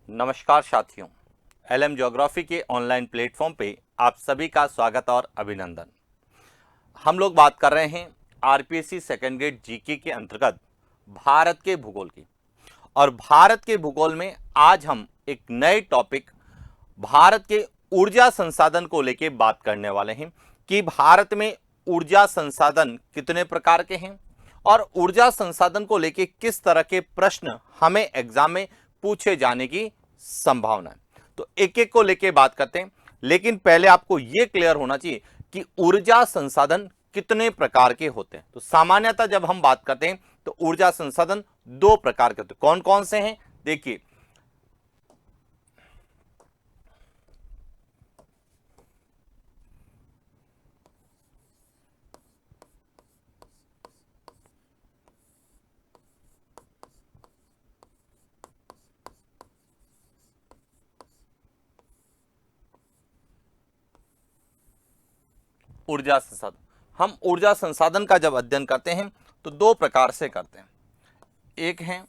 नमस्कार साथियों, LM geography के ऑनलाइन प्लेटफॉर्म पे आप सभी का स्वागत और अभिनंदन। हम लोग बात कर रहे हैं आरपीएससी सेकेंड ग्रेड जीके के अंतर्गत भारत के भूगोल की। और भारत के भूगोल में आज हम एक नए टॉपिक भारत के ऊर्जा संसाधन को लेके बात करने वाले हैं कि भारत में ऊर्जा संसाधन कितने प्रकार के हैं और ऊर्जा संसाधन को लेके किस तरह के प्रश्न हमें एग्जाम में पूछे जाने की संभावना है। तो एक एक को लेके बात करते हैं, लेकिन पहले आपको यह क्लियर होना चाहिए कि ऊर्जा संसाधन कितने प्रकार के होते हैं। तो सामान्यतः जब हम बात करते हैं तो ऊर्जा संसाधन दो प्रकार के होते हैं। कौन कौन से हैं? देखिए, ऊर्जा संसाधन, हम ऊर्जा संसाधन का जब अध्ययन करते हैं तो दो प्रकार से करते हैं। एक है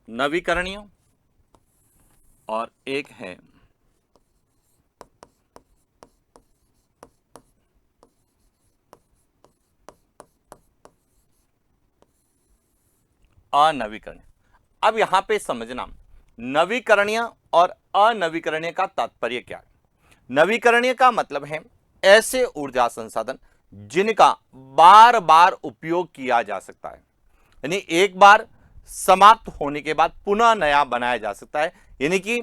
नवीकरणीय और एक है अनवीकरणीय। अब यहां पे समझना नवीकरणीय और अनवीकरणीय का तात्पर्य क्या है। नवीकरणीय का मतलब है ऐसे ऊर्जा संसाधन जिनका बार बार उपयोग किया जा सकता है, यानी एक बार समाप्त होने के बाद पुनः नया बनाया जा सकता है, यानी कि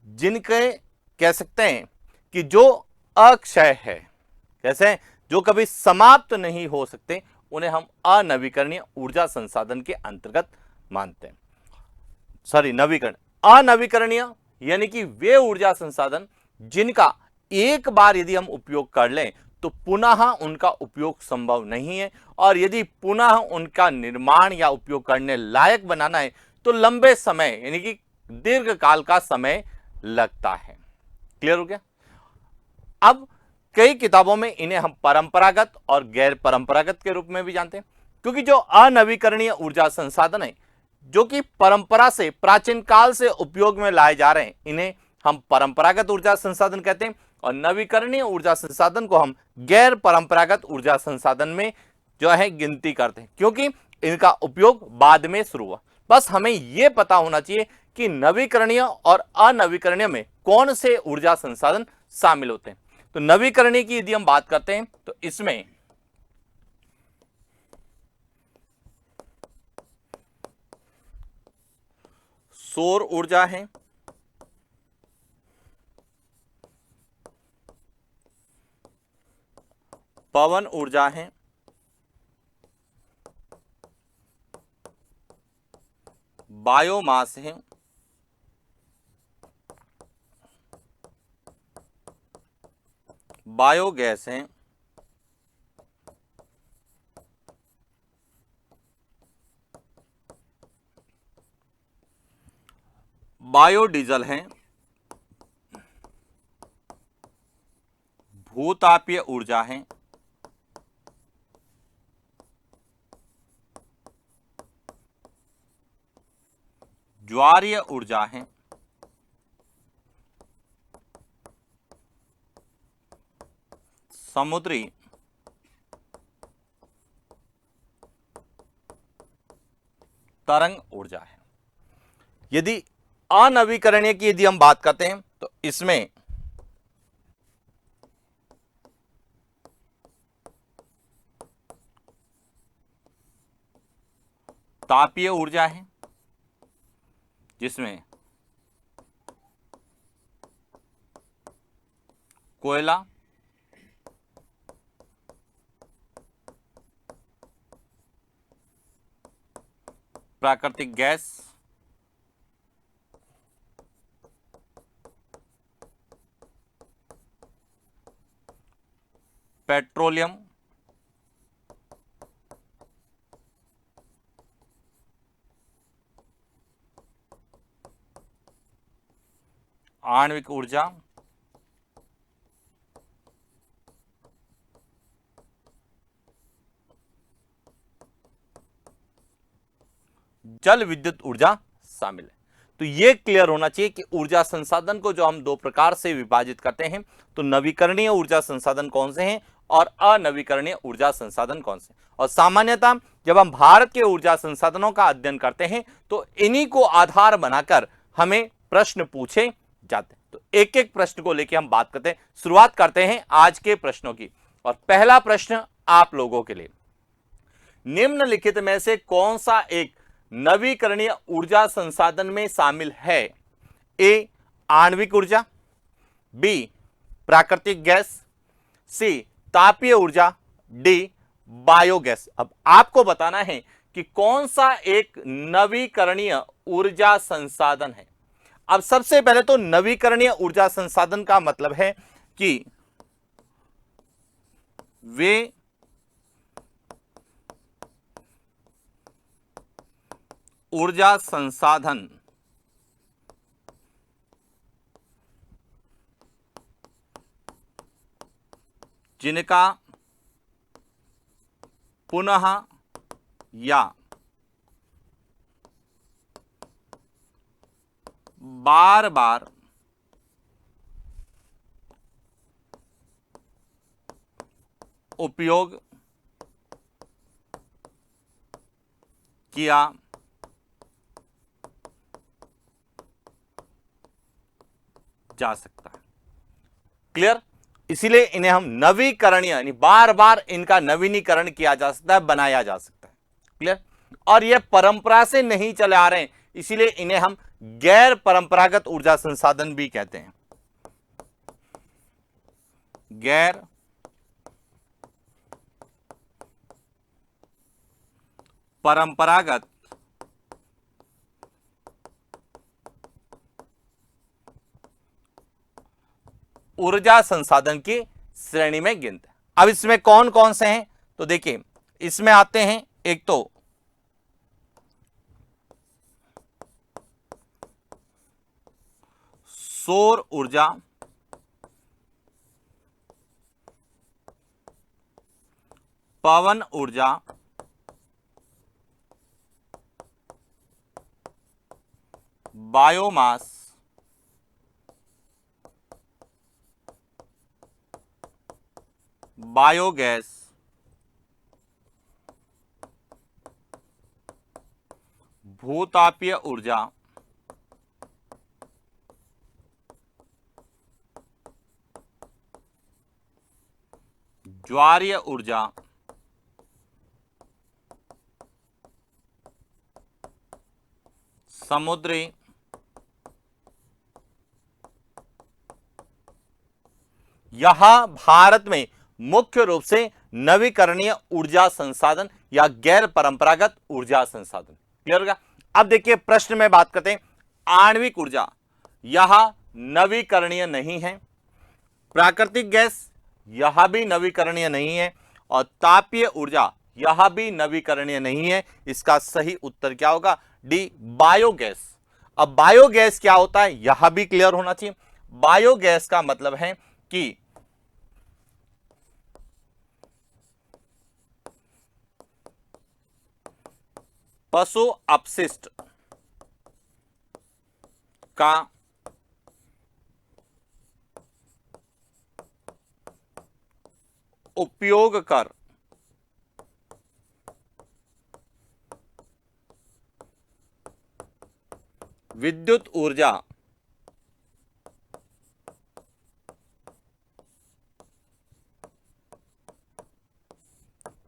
जिनके कह सकते हैं कि जो अक्षय है, कैसे जो कभी समाप्त नहीं हो सकते, उन्हें हम अनवीकरणीय ऊर्जा संसाधन के अंतर्गत मानते हैं। सॉरी, नवीकरण। अनवीकरणीय यानी कि वे ऊर्जा संसाधन जिनका एक बार यदि हम उपयोग कर लें तो पुनः उनका उपयोग संभव नहीं है, और यदि पुनः उनका निर्माण या उपयोग करने लायक बनाना है तो लंबे समय यानी कि दीर्घ काल का समय लगता है। क्लियर हो गया? अब कई किताबों में इन्हें हम परंपरागत और गैर परंपरागत के रूप में भी जानते हैं, क्योंकि जो अनवीकरणीय ऊर्जा संसाधन है जो कि परंपरा से प्राचीन काल से उपयोग में लाए जा रहे हैं, इन्हें हम परंपरागत ऊर्जा संसाधन कहते हैं, और नवीकरणीय ऊर्जा संसाधन को हम गैर परंपरागत ऊर्जा संसाधन में जो है गिनती करते हैं, क्योंकि इनका उपयोग बाद में शुरू हुआ। बस हमें यह पता होना चाहिए कि नवीकरणीय और अनवीकरणीय में कौन से ऊर्जा संसाधन शामिल होते हैं। तो नवीकरणीय की यदि हम बात करते हैं तो इसमें सौर ऊर्जा है, पवन ऊर्जा है, बायोमास है, बायोगैस है, बायोडीजल है, भूतापीय ऊर्जा है, ज्वारीय ऊर्जा है, समुद्री तरंग ऊर्जा है। यदि अनवीकरणीय की यदि हम बात करते हैं तो इसमें तापीय ऊर्जा है, जिसमें कोयला, प्राकृतिक गैस, पेट्रोलियम, आणविक ऊर्जा, जल विद्युत ऊर्जा शामिल है। तो ये क्लियर होना चाहिए कि ऊर्जा संसाधन को जो हम दो प्रकार से विभाजित करते हैं, तो नवीकरणीय ऊर्जा संसाधन कौन से हैं और अनवीकरणीय ऊर्जा संसाधन कौन से। और सामान्यतः जब हम भारत के ऊर्जा संसाधनों का अध्ययन करते हैं तो इन्हीं को आधार बनाकर हमें प्रश्न पूछे जाते हैं। तो एक एक प्रश्न को लेकर हम बात करते हैं। शुरुआत करते हैं आज के प्रश्नों की। और पहला प्रश्न आप लोगों के लिए, निम्नलिखित में से कौन सा एक नवीकरणीय ऊर्जा संसाधन में शामिल है? ए आणविक ऊर्जा, बी प्राकृतिक गैस, सी तापीय ऊर्जा, डी बायोगैस। अब आपको बताना है कि कौन सा एक नवीकरणीय ऊर्जा संसाधन है। अब सबसे पहले तो नवीकरणीय ऊर्जा संसाधन का मतलब है कि वे ऊर्जा संसाधन जिनका पुनः या बार बार उपयोग किया जा सकता है। क्लियर? इसीलिए इन्हें हम नवीकरणीय, यानी बार बार इनका नवीनीकरण किया जा सकता है, बनाया जा सकता है। क्लियर? और यह परंपरा से नहीं चले आ रहे हैं, इसीलिए इन्हें हम गैर परंपरागत ऊर्जा संसाधन भी कहते हैं। गैर परंपरागत ऊर्जा संसाधन की श्रेणी में गिनते हैं। अब इसमें कौन कौन से हैं तो देखिए, इसमें आते हैं एक तो सौर ऊर्जा, पवन ऊर्जा, बायोमास, बायोगैस, भूतापीय ऊर्जा, ज्वारीय ऊर्जा, समुद्री, यहां भारत में मुख्य रूप से नवीकरणीय ऊर्जा संसाधन या गैर परंपरागत ऊर्जा संसाधन। क्लियर होगा? अब देखिए प्रश्न में बात करते हैं, आणविक ऊर्जा यहां नवीकरणीय नहीं है, प्राकृतिक गैस यह भी नवीकरणीय नहीं है, और तापीय ऊर्जा यह भी नवीकरणीय नहीं है। इसका सही उत्तर क्या होगा? D biogas. अब बायोगैस क्या होता है यह भी क्लियर होना चाहिए। बायोगैस का मतलब है कि पशु अपशिष्ट का उपयोग कर विद्युत ऊर्जा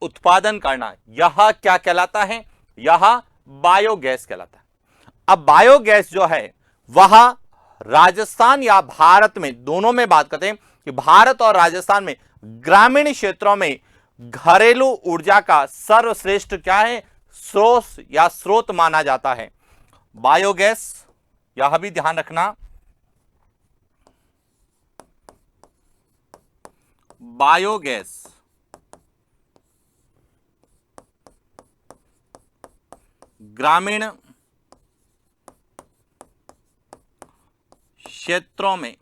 उत्पादन करना, यह क्या कहलाता है? यह बायोगैस कहलाता है। अब बायोगैस जो है वह राजस्थान या भारत में, दोनों में बात करते हैं कि भारत और राजस्थान में ग्रामीण क्षेत्रों में घरेलू ऊर्जा का सर्वश्रेष्ठ क्या है? सोर्स या स्रोत माना जाता है बायोगैस। यह भी ध्यान रखना, बायोगैस ग्रामीण क्षेत्रों में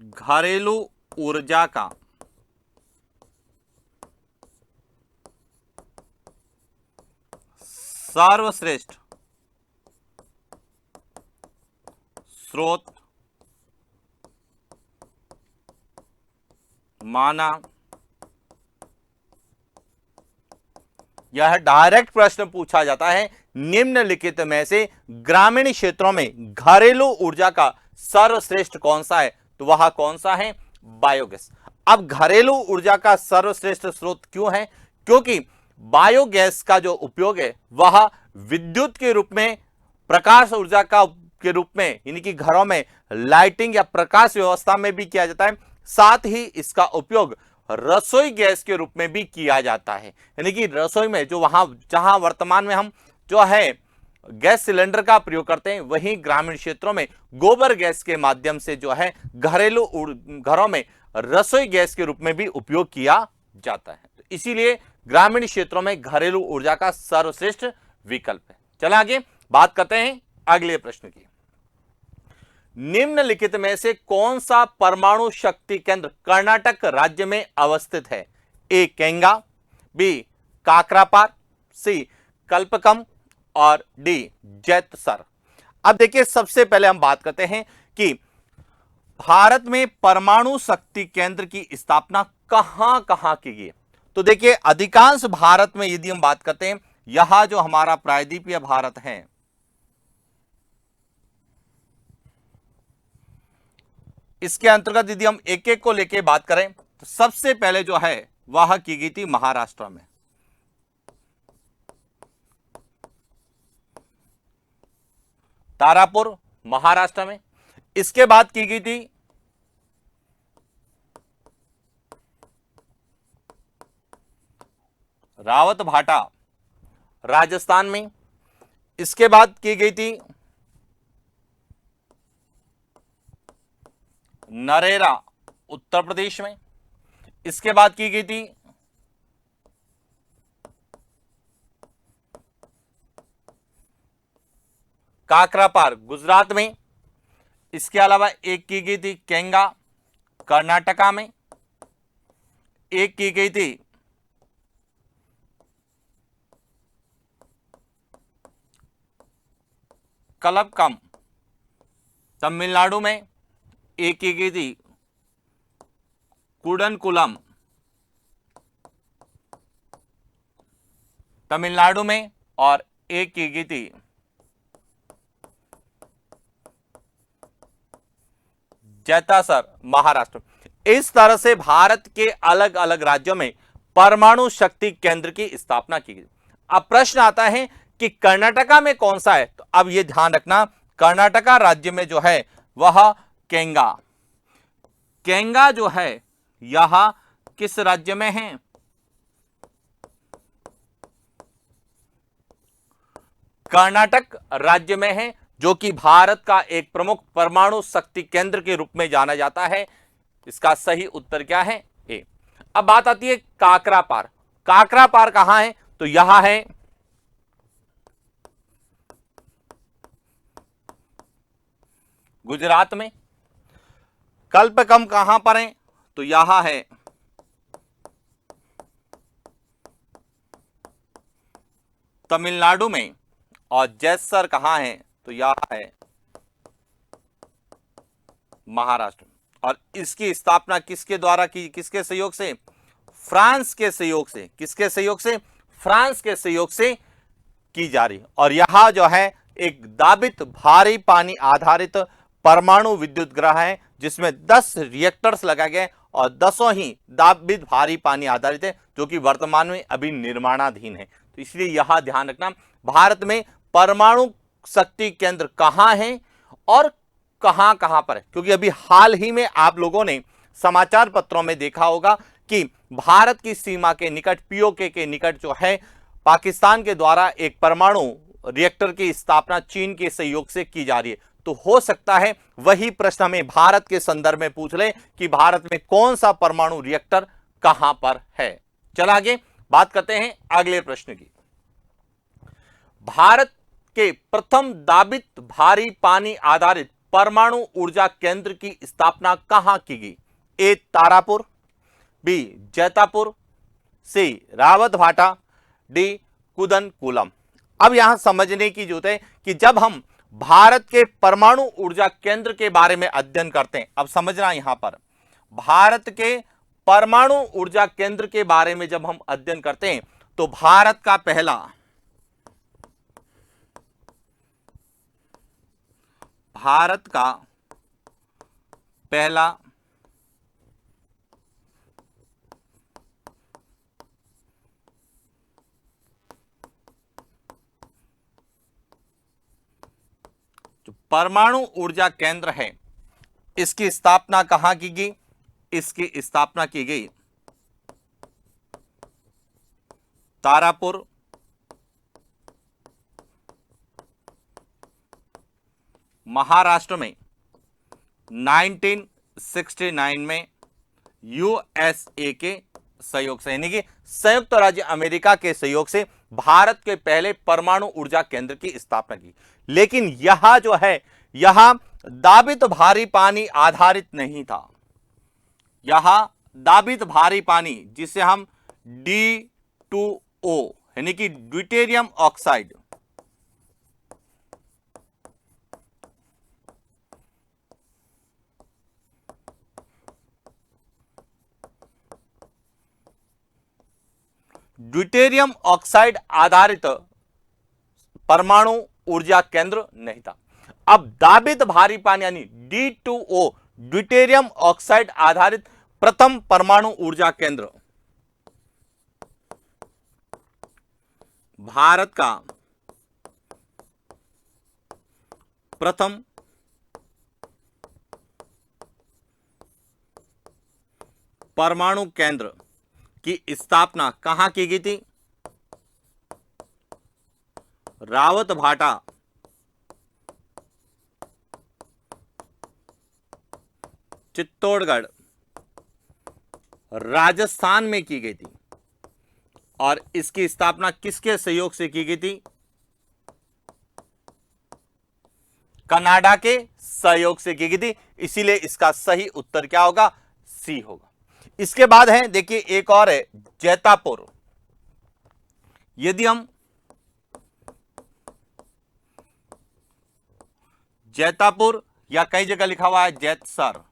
घरेलू ऊर्जा का सर्वश्रेष्ठ स्रोत माना। यह डायरेक्ट प्रश्न पूछा जाता है, निम्नलिखित में से ग्रामीण क्षेत्रों में घरेलू ऊर्जा का सर्वश्रेष्ठ कौन सा है? तो वह कौन सा है? बायोगैस। अब घरेलू ऊर्जा का सर्वश्रेष्ठ स्रोत क्यों है? क्योंकि बायोगैस का जो उपयोग है वह विद्युत के रूप में, प्रकाश ऊर्जा का के रूप में, यानी कि घरों में लाइटिंग या प्रकाश व्यवस्था में भी किया जाता है। साथ ही इसका उपयोग रसोई गैस के रूप में भी किया जाता है, यानी कि रसोई में जो जहां वर्तमान में हम जो है गैस सिलेंडर का प्रयोग करते हैं, वहीं ग्रामीण क्षेत्रों में गोबर गैस के माध्यम से जो है घरेलू घरों में रसोई गैस के रूप में भी उपयोग किया जाता है। तो इसीलिए ग्रामीण क्षेत्रों में घरेलू ऊर्जा का सर्वश्रेष्ठ विकल्प है। चला आगे बात करते हैं अगले प्रश्न की। निम्नलिखित में से कौन सा परमाणु शक्ति केंद्र कर्नाटक राज्य में अवस्थित है? ए केंगा, बी काकरापार, सी कल्पकम और डी जैतसर। अब देखिए, सबसे पहले हम बात करते हैं कि भारत में परमाणु शक्ति केंद्र की स्थापना कहां कहां की गई। तो देखिए, अधिकांश भारत में यदि हम बात करते हैं, यहां जो हमारा प्रायद्वीपीय भारत है, इसके अंतर्गत यदि हम एक एक को लेके बात करें तो सबसे पहले जो है वह की गई थी महाराष्ट्र में। तारापुर महाराष्ट्र में। इसके बाद की गई थी रावत भाटा राजस्थान में। इसके बाद की गई थी नरेरा उत्तर प्रदेश में। इसके बाद की गई थी काकरापार गुजरात में। इसके अलावा एक की गई थी केंगा कर्नाटका में। एक की गई थी कलपकम तमिलनाडु में। एक की गई थी कुडनकुलम तमिलनाडु में। और एक की गई थी जैतासर महाराष्ट्र। इस तरह से भारत के अलग अलग राज्यों में परमाणु शक्ति केंद्र की स्थापना की गई। अब प्रश्न आता है कि कर्नाटका में कौन सा है? तो अब यह ध्यान रखना, कर्नाटका राज्य में जो है वह केंगा। केंगा जो है यह किस राज्य में है? कर्नाटक राज्य में है, जो कि भारत का एक प्रमुख परमाणु शक्ति केंद्र के रूप में जाना जाता है। इसका सही उत्तर क्या है? ए। अब बात आती है काकरापार। काकरापार कहां है? तो यहां है गुजरात में। कल्पकम कहां पर है? तो यहां है तमिलनाडु में। और जैसर कहां है? तो यह है महाराष्ट्र। और इसकी स्थापना किसके द्वारा की? किसके सहयोग से? फ्रांस के सहयोग से। किसके सहयोग से? फ्रांस के सहयोग से की जा रही। और यहां जो है एक दाबित भारी पानी आधारित परमाणु विद्युत ग्रह है, जिसमें 10 रिएक्टर्स लगाए गए और 10 ही दाबित भारी पानी आधारित है, जो कि वर्तमान में अभी निर्माणाधीन है। तो इसलिए यहां ध्यान रखना, भारत में परमाणु शक्ति केंद्र कहां है और कहां कहां पर है। क्योंकि अभी हाल ही में आप लोगों ने समाचार पत्रों में देखा होगा कि भारत की सीमा के निकट, पीओके के निकट जो है पाकिस्तान के द्वारा एक परमाणु रिएक्टर की स्थापना चीन के सहयोग से की जा रही है। तो हो सकता है वही प्रश्न हमें भारत के संदर्भ में पूछ ले कि भारत में कौन सा परमाणु रिएक्टर कहां पर है। चल आगे बात करते हैं अगले प्रश्न की। भारत के प्रथम दाबित भारी पानी आधारित परमाणु ऊर्जा केंद्र की स्थापना कहां की गई? ए तारापुर, बी जैतापुर, सी रावत भाटा, डी कुदनकुलम। अब यहां समझने की जरूरत है कि जब हम भारत के परमाणु ऊर्जा केंद्र के बारे में अध्ययन करते हैं, अब समझना यहां पर भारत के परमाणु ऊर्जा केंद्र के बारे में जब हम अध्ययन करते हैं तो भारत का पहला जो परमाणु ऊर्जा केंद्र है, इसकी स्थापना कहां की गई? इसकी स्थापना की गई तारापुर, महाराष्ट्र में 1969 में यूएसए के सहयोग से, यानी कि संयुक्त राज्य अमेरिका के सहयोग से भारत के पहले परमाणु ऊर्जा केंद्र की स्थापना की। लेकिन यह जो है यह दाबित भारी पानी आधारित नहीं था। यह दाबित भारी पानी जिसे हम D2O यानी कि ड्यूटेरियम ऑक्साइड आधारित परमाणु ऊर्जा केंद्र नहीं था। अब दाबित भारी पानी यानी D2O ड्यूटेरियम ऑक्साइड आधारित प्रथम परमाणु ऊर्जा केंद्र भारत का प्रथम परमाणु केंद्र की स्थापना कहां की गई थी? रावतभाटा, चित्तौड़गढ़, राजस्थान में की गई थी। और इसकी स्थापना किसके सहयोग से की गई थी? कनाडा के सहयोग से की गई थी। इसीलिए इसका सही उत्तर क्या होगा? सी होगा। इसके बाद है देखिए एक और है जैतापुर। यदि हम जैतापुर या कई जगह लिखा हुआ है जैतसर,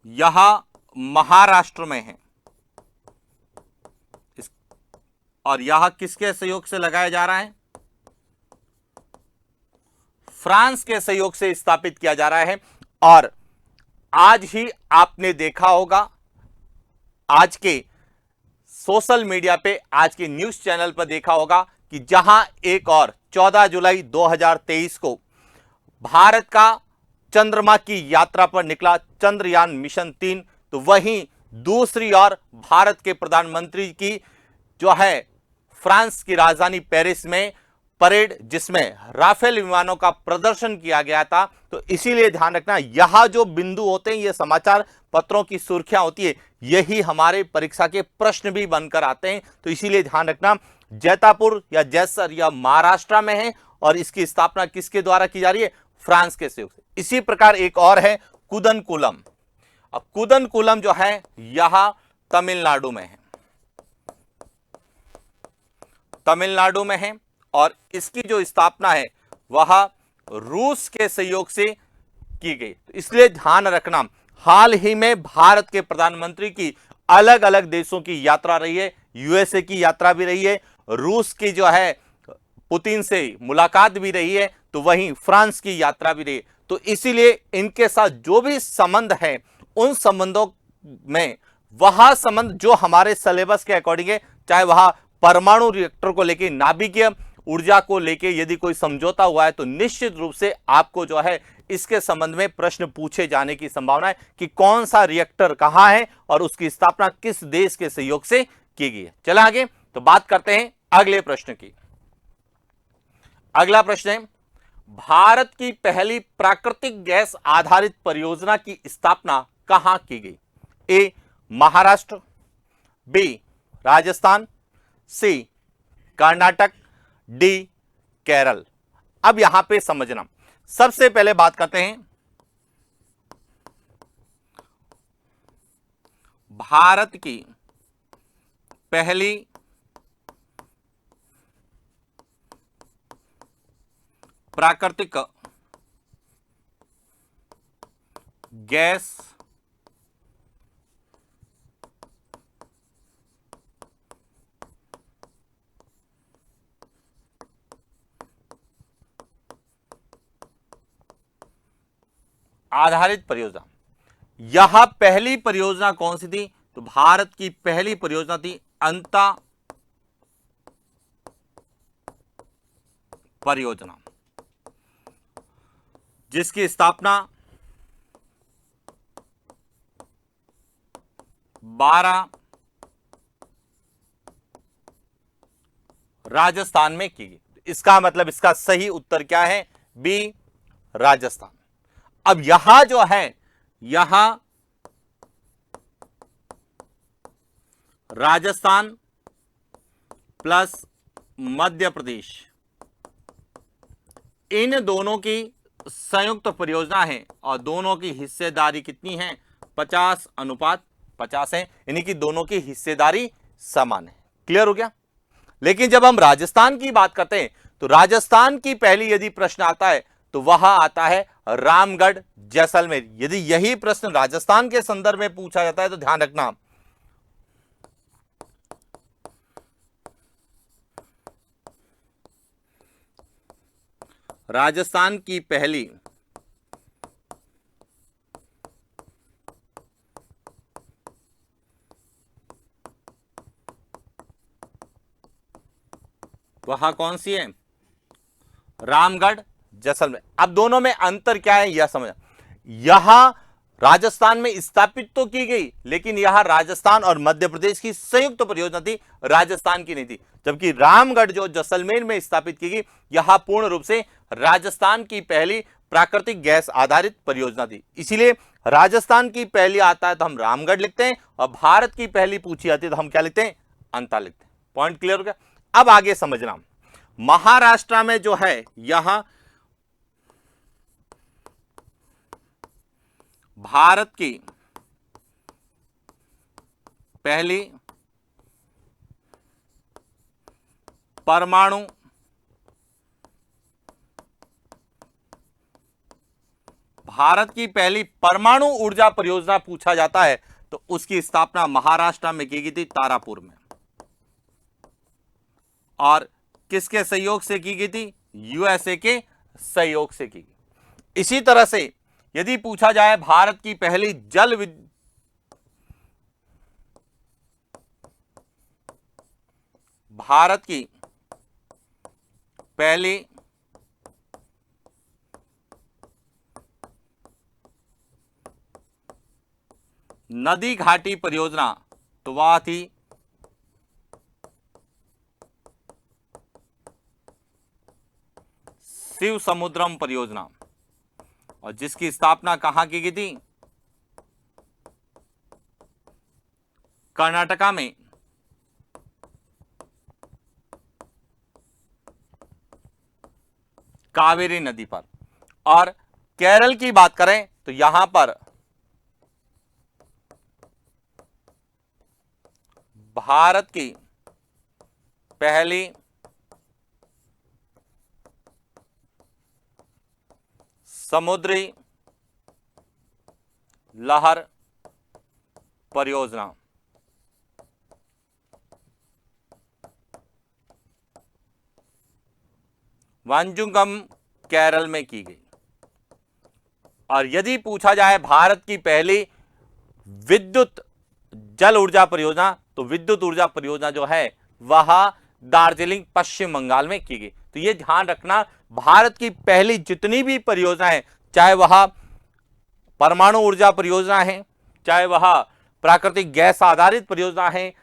यह महाराष्ट्र में है और यह किसके सहयोग से लगाया जा रहा है? फ्रांस के सहयोग से स्थापित किया जा रहा है। और आज ही आपने देखा होगा, आज के सोशल मीडिया पे, आज के न्यूज चैनल पर देखा होगा कि जहां एक और 14 जुलाई 2023 को भारत का चंद्रमा की यात्रा पर निकला चंद्रयान मिशन 3, तो वहीं दूसरी ओर भारत के प्रधानमंत्री की जो है फ्रांस की राजधानी पेरिस में परेड, जिसमें राफेल विमानों का प्रदर्शन किया गया था। तो इसीलिए ध्यान रखना, यह जो बिंदु होते हैं, ये समाचार पत्रों की सुर्खियां होती है, यही हमारे परीक्षा के प्रश्न भी बनकर आते हैं। तो इसीलिए ध्यान रखना, जैतापुर या जैसर यह महाराष्ट्र में है और इसकी स्थापना किसके द्वारा की जा रही है? फ्रांस के सहयोग से। इसी प्रकार एक और है कुदनकुलम। अब कुदनकुलम जो है यह तमिलनाडु में है, तमिलनाडु में है और इसकी जो स्थापना है वह रूस के सहयोग से की गई। तो इसलिए ध्यान रखना, हाल ही में भारत के प्रधानमंत्री की अलग अलग देशों की यात्रा रही है। यूएसए की यात्रा भी रही है, रूस की जो है पुतिन से मुलाकात भी रही है, तो वहीं फ्रांस की यात्रा भी रही है। तो इसीलिए इनके साथ जो भी संबंध है, उन संबंधों में वह संबंध जो हमारे सिलेबस के अकॉर्डिंग है, चाहे वह परमाणु रिएक्टर को लेकर, नाभिकीय ऊर्जा को लेकर यदि कोई समझौता हुआ है, तो निश्चित रूप से आपको जो है इसके संबंध में प्रश्न पूछे जाने की संभावना है कि कौन सा रिएक्टर कहां है और उसकी स्थापना किस देश के सहयोग से की गई है। चला आगे तो बात करते हैं अगले प्रश्न की। अगला प्रश्न है, भारत की पहली प्राकृतिक गैस आधारित परियोजना की स्थापना कहां की गई? ए महाराष्ट्र, बी राजस्थान, सी कर्नाटक, डी केरल। अब यहां पे समझना, सबसे पहले बात करते हैं भारत की पहली प्राकृतिक गैस आधारित परियोजना। यह पहली परियोजना कौन सी थी? तो भारत की पहली परियोजना थी अंता परियोजना, जिसकी स्थापना 12 राजस्थान में की गई। इसका मतलब इसका सही उत्तर क्या है? बी, राजस्थान। अब यहां जो है, यहां राजस्थान प्लस मध्य प्रदेश, इन दोनों की संयुक्त परियोजना है और दोनों की हिस्सेदारी कितनी है? 50:50 है, यानी कि दोनों की हिस्सेदारी समान है। क्लियर हो गया? लेकिन जब हम राजस्थान की बात करते हैं तो राजस्थान की पहली यदि प्रश्न आता है तो वह आता है रामगढ़ जैसलमेर। यदि यही प्रश्न राजस्थान के संदर्भ में पूछा जाता है तो ध्यान रखना, राजस्थान की पहली वह कौन सी है? रामगढ़ जैसलमेर। अब दोनों में अंतर क्या है यह समझ। यहां राजस्थान में स्थापित तो की गई, लेकिन यह राजस्थान और मध्य प्रदेश की संयुक्त परियोजना थी, राजस्थान की नहीं थी। जबकि रामगढ़ जो जैसलमेर में स्थापित की गई, यह पूर्ण रूप से राजस्थान की पहली प्राकृतिक गैस आधारित परियोजना थी। इसीलिए राजस्थान की पहली आता है तो हम रामगढ़ लिखते हैं, और भारत की पहली पूछी जाती है तो हम क्या लिखते हैं? अंता लिखते हैं। पॉइंट क्लियर हो गया? अब आगे समझना, महाराष्ट्र में जो है यहां भारत की पहली परमाणु ऊर्जा परियोजना पूछा जाता है तो उसकी स्थापना महाराष्ट्र में की गई थी, तारापुर में। और किसके सहयोग से की गई थी? यूएसए के सहयोग से की गई। इसी तरह से यदि पूछा जाए भारत की पहली भारत की पहली नदी घाटी परियोजना तो वह थी शिव समुद्रम परियोजना, और जिसकी स्थापना कहां की गई थी? कर्नाटका में कावेरी नदी पर। और केरल की बात करें तो यहां पर भारत की पहली समुद्री लहर परियोजना, वांजुगम केरल में की गई। और यदि पूछा जाए भारत की पहली विद्युत जल ऊर्जा परियोजना तो विद्युत ऊर्जा परियोजना जो है वह दार्जिलिंग पश्चिम बंगाल में की गई। तो यह ध्यान रखना, भारत की पहली जितनी भी परियोजना है, चाहे वह परमाणु ऊर्जा परियोजना है, चाहे वह प्राकृतिक गैस आधारित परियोजना है,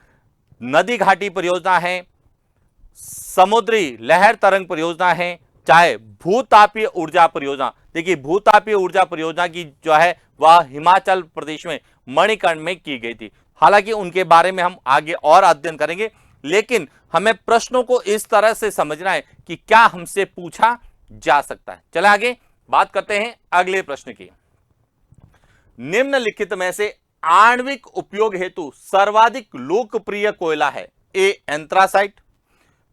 नदी घाटी परियोजना है, समुद्री लहर तरंग परियोजना है, चाहे भूतापीय ऊर्जा परियोजना। देखिए भूतापीय ऊर्जा परियोजना की जो है वह हिमाचल प्रदेश में मणिकर्ण में की गई थी। हालांकि उनके बारे में हम आगे और अध्ययन करेंगे, लेकिन हमें प्रश्नों को इस तरह से समझना है कि क्या हमसे पूछा जा सकता है। चले आगे बात करते हैं अगले प्रश्न की। निम्नलिखित में से आणविक उपयोग हेतु सर्वाधिक लोकप्रिय कोयला है? ए एंथ्रासाइट,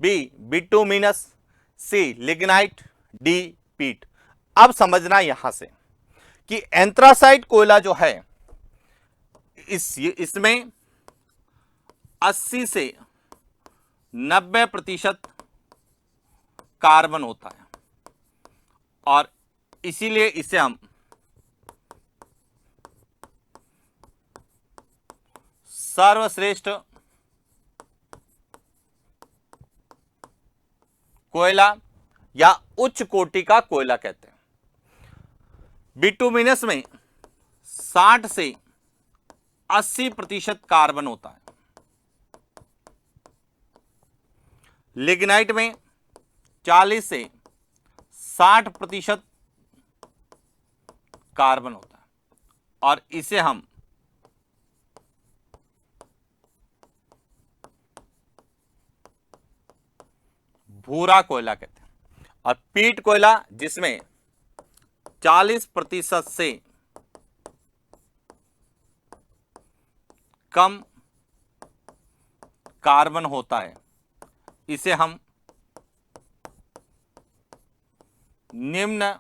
बी बिटुमिनस, सी लिग्नाइट, डी पीट। अब समझना यहां से कि एंथ्रासाइट कोयला जो है इसमें 80 से 90% कार्बन होता है और इसीलिए इसे हम सर्वश्रेष्ठ कोयला या उच्च कोटि का कोयला कहते हैं। बिटुमिनस में 60 से 80% कार्बन होता है। लिग्नाइट में 40 से 60% कार्बन होता है और इसे हम भूरा कोयला कहते हैं। और पीट कोयला जिसमें 40% से कम कार्बन होता है, इसे हम निम्न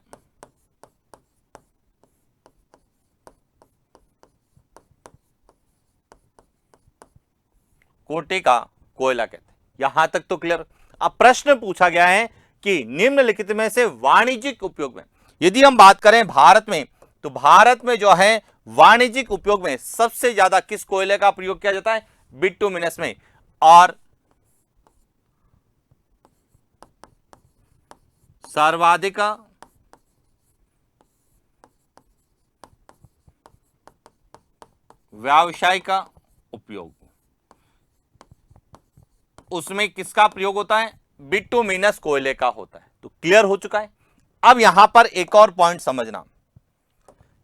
कोटि का कोयला कहते हैं। यहां तक तो क्लियर। अब प्रश्न पूछा गया है कि निम्नलिखित में से वाणिज्यिक उपयोग में, यदि हम बात करें भारत में, तो भारत में जो है वाणिज्यिक उपयोग में सबसे ज्यादा किस कोयले का प्रयोग किया जाता है? बिटुमिनस में। और सर्वाधिक व्यावसायिक उपयोग उसमें किसका प्रयोग होता है? बिटुमिनस कोयले का होता है। तो क्लियर हो चुका है। अब यहां पर एक और पॉइंट समझना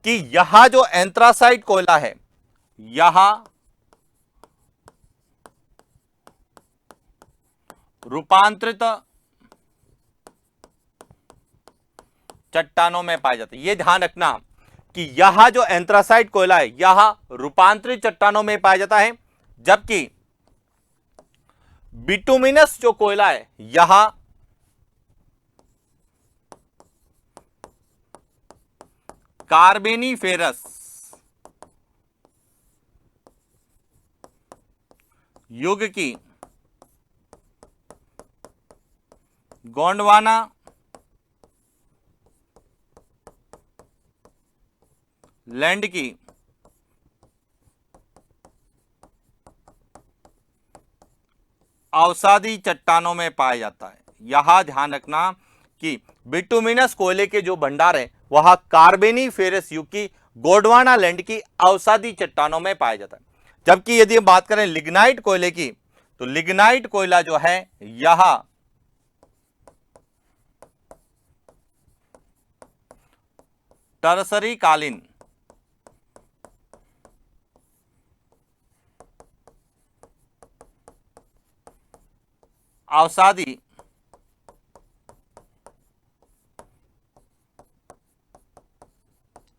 कि यह जो एंथ्रासाइट कोयला है, यह रूपांतरित चट्टानों में पाया जाता है। यह ध्यान रखना कि यह जो एंथ्रासाइट कोयला है यह रूपांतरित चट्टानों में पाया जाता है, जबकि बिटुमिनस जो कोयला है यह कार्बेनिफेरस युग की गोंडवाना लैंड की अवसादी चट्टानों में पाया जाता है। यह ध्यान रखना कि बिटुमिनस कोयले के जो भंडार है वह कार्बेनिफेरस युग की गोंडवाना लैंड की अवसादी चट्टानों में पाया जाता है। जबकि यदि हम बात करें लिग्नाइट कोयले की, तो लिग्नाइट कोयला जो है यह टर्सरी कालीन अवसादी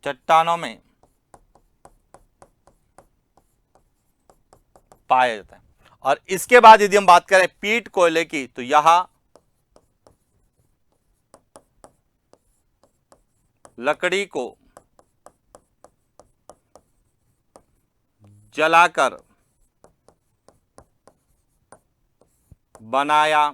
चट्टानों में पाया जाता है। और इसके बाद यदि हम बात करें पीट कोयले की, तो यह लकड़ी को जलाकर बनाया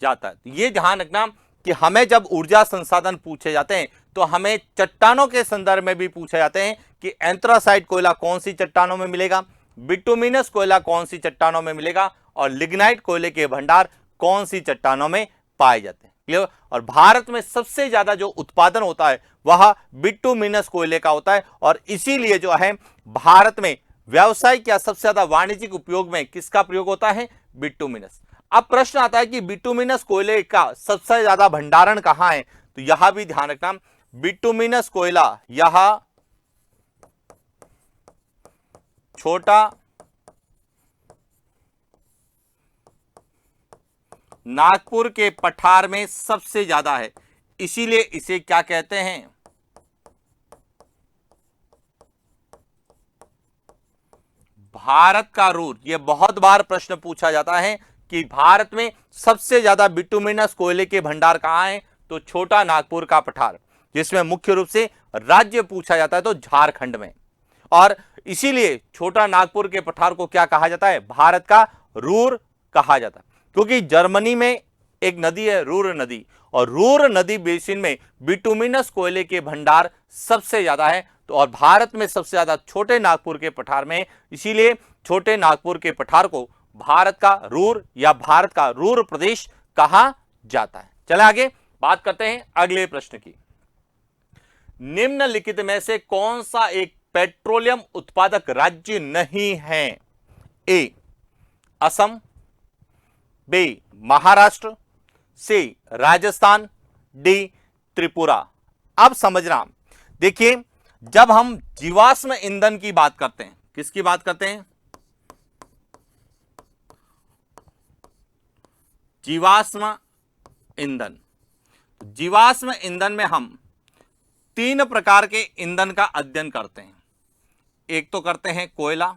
जाता है। ये ध्यान रखना कि हमें जब ऊर्जा संसाधन पूछे जाते हैं तो हमें चट्टानों के संदर्भ में भी पूछे जाते हैं कि एंथ्रासाइट कोयला कौन सी चट्टानों में मिलेगा, बिटुमिनस कोयला कौन सी चट्टानों में मिलेगा और लिग्नाइट कोयले के भंडार कौन सी चट्टानों में पाए जाते हैं। क्लियर। और भारत में सबसे ज्यादा जो उत्पादन होता है वह बिटुमिनस कोयले का होता है और इसीलिए जो है भारत में व्यावसायिक या सबसे ज्यादा वाणिज्यिक उपयोग में किसका प्रयोग होता है? बिटुमिनस। अब प्रश्न आता है कि बिटुमिनस कोयले का सबसे ज्यादा भंडारण कहां है? तो यहां भी ध्यान रखना, बिटुमिनस कोयला यह छोटा नागपुर के पठार में सबसे ज्यादा है, इसीलिए इसे क्या कहते हैं? भारत का रूर। यह बहुत बार प्रश्न पूछा जाता है कि भारत में सबसे ज्यादा बिटुमिनस कोयले के भंडार कहां हैं, तो छोटा नागपुर का पठार, जिसमें मुख्य रूप से राज्य पूछा जाता है तो झारखंड में। और इसीलिए छोटा नागपुर के पठार को क्या कहा जाता है, भारत का रूर कहा जाता है, क्योंकि जर्मनी में एक नदी है रूर नदी, और रूर नदी बेसिन में बिटुमिनस कोयले के भंडार सबसे ज्यादा है। तो और भारत में सबसे ज्यादा छोटे नागपुर के पठार में, इसीलिए छोटे नागपुर के पठार को भारत का रूर या भारत का रूर प्रदेश कहा जाता है। चले आगे बात करते हैं अगले प्रश्न की। निम्नलिखित में से कौन सा एक पेट्रोलियम उत्पादक राज्य नहीं है? ए असम, बी महाराष्ट्र, सी राजस्थान, डी त्रिपुरा। अब समझना, देखिए जब हम जीवाश्म ईंधन की बात करते हैं, किसकी बात करते हैं, जीवाश्म ईंधन। जीवाश्म ईंधन में हम 3 प्रकार के ईंधन का अध्ययन करते हैं। एक तो करते हैं कोयला,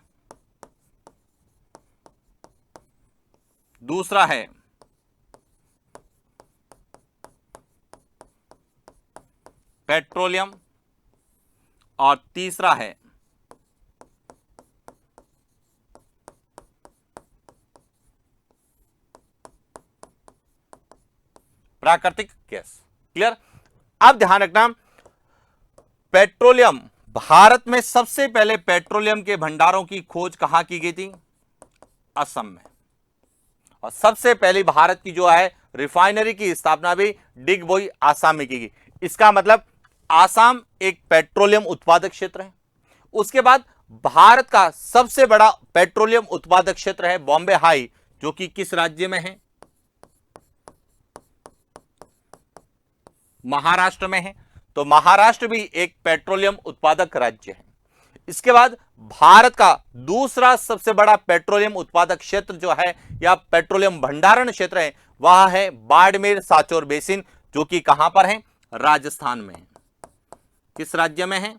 दूसरा है पेट्रोलियम, और तीसरा है प्राकृतिक गैस। क्लियर? अब ध्यान रखना, पेट्रोलियम, भारत में सबसे पहले पेट्रोलियम के भंडारों की खोज कहां की गई थी? असम में। और सबसे पहली भारत की जो है रिफाइनरी की स्थापना भी डिगबोई आसाम में की गई। इसका मतलब आसाम एक पेट्रोलियम उत्पादक क्षेत्र है। उसके बाद भारत का सबसे बड़ा पेट्रोलियम उत्पादक क्षेत्र है बॉम्बे हाई, जो कि किस राज्य में है? महाराष्ट्र में है। तो महाराष्ट्र भी एक पेट्रोलियम उत्पादक राज्य है। इसके बाद भारत का दूसरा सबसे बड़ा पेट्रोलियम उत्पादक क्षेत्र जो है या पेट्रोलियम भंडारण क्षेत्र है, वह है बाड़मेर सांचौर बेसिन, जो कि कहां पर है? राजस्थान में है। किस राज्य में है?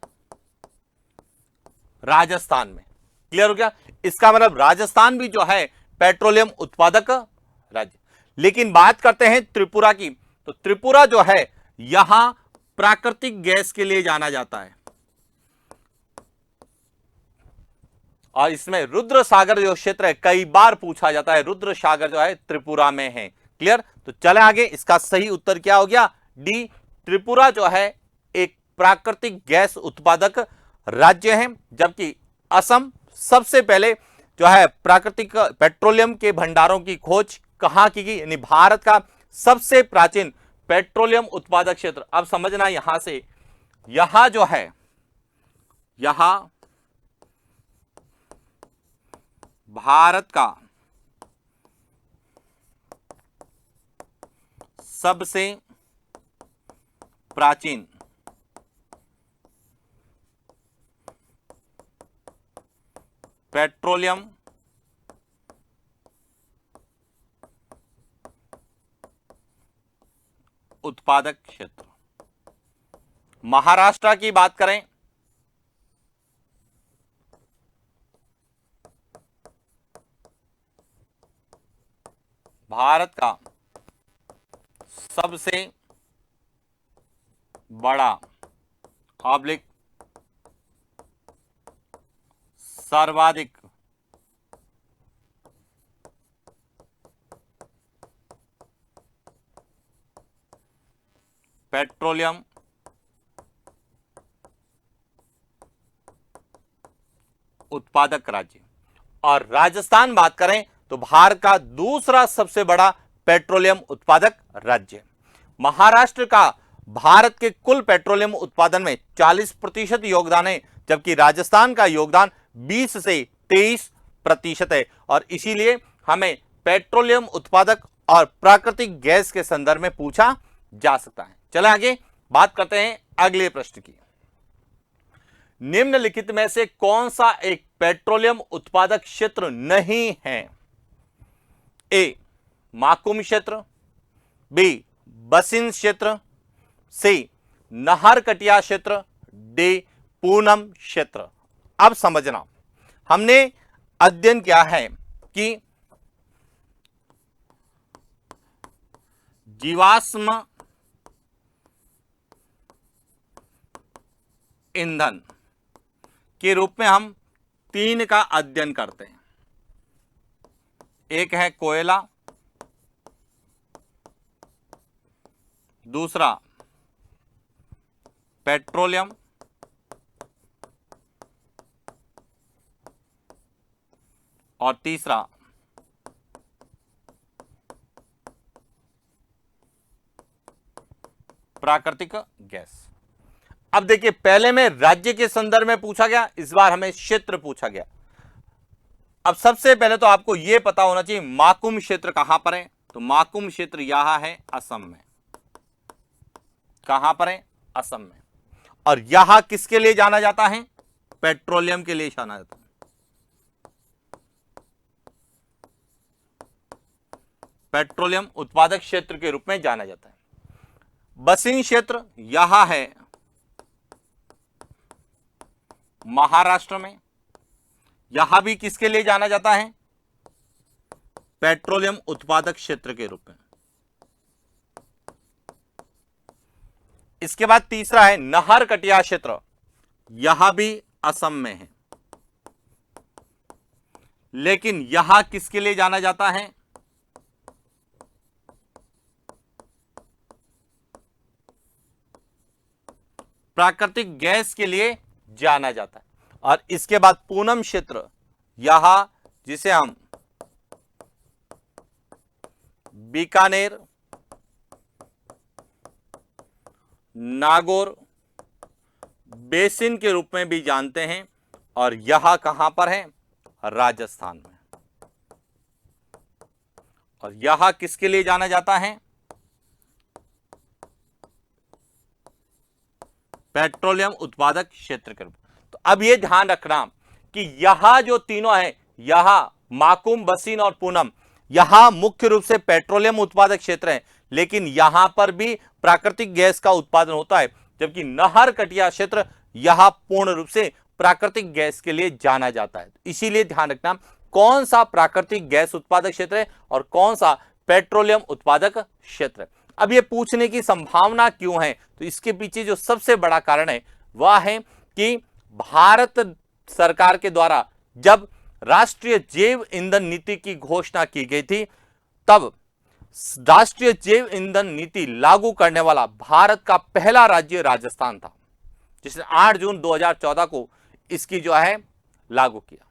राजस्थान में। क्लियर हो गया? इसका मतलब राजस्थान भी जो है पेट्रोलियम उत्पादक राज्य। लेकिन बात करते हैं त्रिपुरा की, तो त्रिपुरा जो है यहां प्राकृतिक गैस के लिए जाना जाता है, और इसमें रुद्र सागर जो क्षेत्र है कई बार पूछा जाता है, रुद्र सागर जो है त्रिपुरा में है। क्लियर? तो चले आगे, इसका सही उत्तर क्या हो गया? डी, त्रिपुरा जो है एक प्राकृतिक गैस उत्पादक राज्य है, जबकि असम सबसे पहले जो है प्राकृतिक पेट्रोलियम के भंडारों की खोज कहां की गई, यानी भारत का सबसे प्राचीन पेट्रोलियम उत्पादक क्षेत्र। अब समझना, यहां से यहां जो है, यहां भारत का सबसे प्राचीन पेट्रोलियम उत्पादक क्षेत्र। महाराष्ट्र की बात करें, भारत का सबसे बड़ा ऑब्लिक सर्वाधिक पेट्रोलियम उत्पादक राज्य। और राजस्थान बात करें तो भारत का दूसरा सबसे बड़ा पेट्रोलियम उत्पादक राज्य। महाराष्ट्र का भारत के कुल पेट्रोलियम उत्पादन में 40% योगदान है, जबकि राजस्थान का योगदान 20 से 23% है। और इसीलिए हमें पेट्रोलियम उत्पादक और प्राकृतिक गैस के संदर्भ में पूछा जा सकता है। चले आगे बात करते हैं अगले प्रश्न की। निम्नलिखित में से कौन सा एक पेट्रोलियम उत्पादक क्षेत्र नहीं है? ए माकुम क्षेत्र, बी बसिन क्षेत्र, सी नहरकटिया क्षेत्र, डी पूनम क्षेत्र। अब समझना, हमने अध्ययन किया है कि जीवाश्म ईंधन के रूप में हम 3 का अध्ययन करते हैं। एक है कोयला, दूसरा पेट्रोलियम, और तीसरा प्राकृतिक गैस। अब देखिए, पहले में राज्य के संदर्भ में पूछा गया, इस बार हमें क्षेत्र पूछा गया। अब सबसे पहले तो आपको यह पता होना चाहिए माकुम क्षेत्र कहां पर है। तो माकुम क्षेत्र यहां है असम में। कहां पर है? असम में। और यहां किसके लिए जाना जाता है? पेट्रोलियम के लिए जाना जाता है। पेट्रोलियम उत्पादक क्षेत्र के रूप में जाना जाता है। बसिन क्षेत्र यहां है महाराष्ट्र में। यहां भी किसके लिए जाना जाता है? पेट्रोलियम उत्पादक क्षेत्र के रूप में। इसके बाद तीसरा है नहर कटिया क्षेत्र, यहां भी असम में है। लेकिन यहां किसके लिए जाना जाता है? प्राकृतिक गैस के लिए जाना जाता है। और इसके बाद पूनम क्षेत्र, यहां जिसे हम बीकानेर, नागौर बेसिन के रूप में भी जानते हैं। और यह कहां पर है? राजस्थान में। और यह किसके लिए जाना जाता है? पेट्रोलियम उत्पादक क्षेत्र के रूप में। तो अब यह ध्यान रखना कि यहां जो तीनों है, यहां माकुम, बसीन और पूनम, यहां मुख्य रूप से पेट्रोलियम उत्पादक क्षेत्र है, लेकिन यहां पर भी प्राकृतिक गैस का उत्पादन होता है। जबकि नहर कटिया क्षेत्र यहां पूर्ण रूप से प्राकृतिक गैस के लिए जाना जाता है। इसीलिए ध्यान रखना कौन सा प्राकृतिक गैस उत्पादक क्षेत्र है और कौन सा पेट्रोलियम उत्पादक क्षेत्र है। अब ये पूछने की संभावना क्यों है? तो इसके पीछे जो सबसे बड़ा कारण है वह है कि भारत सरकार के द्वारा जब राष्ट्रीय जैव ईंधन नीति की घोषणा की गई थी, तब राष्ट्रीय जैव ईंधन नीति लागू करने वाला भारत का पहला राज्य राजस्थान था, जिसने 8 जून 2014 को इसकी जो है लागू किया।